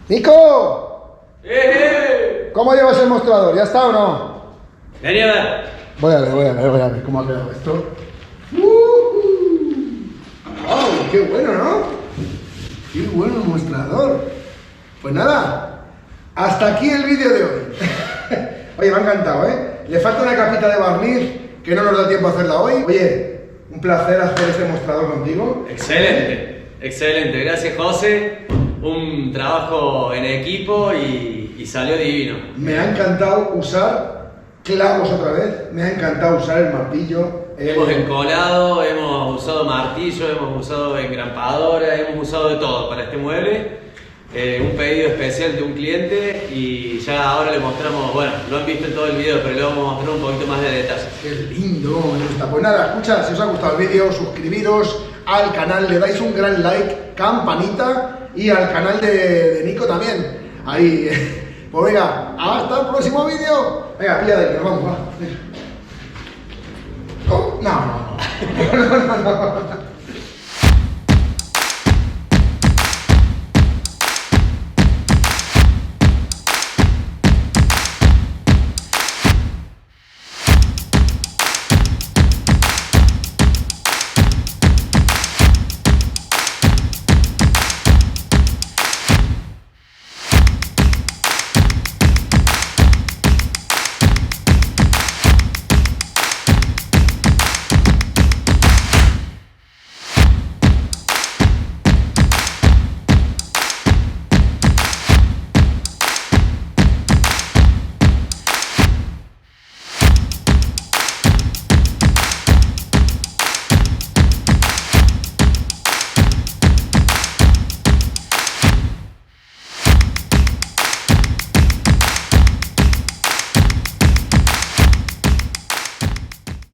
¡Nico! ¿Cómo llevas el mostrador? ¿Ya está o no? Vení a ver. Voy a ver cómo ha quedado esto. ¡Wow! ¡Qué bueno!, ¿no? ¡Qué bueno el mostrador! Pues nada, hasta aquí el vídeo de hoy. Oye, me ha encantado, ¿eh? Le falta una capita de barniz que no nos da tiempo a hacerla hoy. Oye, un placer hacer este mostrador contigo. Excelente, excelente. Gracias, José. Un trabajo en equipo y salió divino. Me ha encantado usar clavos otra vez. Me ha encantado usar el martillo. Hemos encolado, hemos usado martillo, hemos usado engrampadora, hemos usado de todo para este mueble. Un pedido especial de un cliente y ya ahora le mostramos, bueno, lo han visto en todo el video, pero le vamos a mostrar un poquito más de detalles. ¡Qué lindo! Me gusta. Pues nada, escucha, si os ha gustado el vídeo, suscribiros al canal, le dais un gran like, campanita y al canal de Nico también. Ahí, pues venga, hasta el próximo vídeo. Venga, pilla de ahí, nos vamos, va. Oh, no.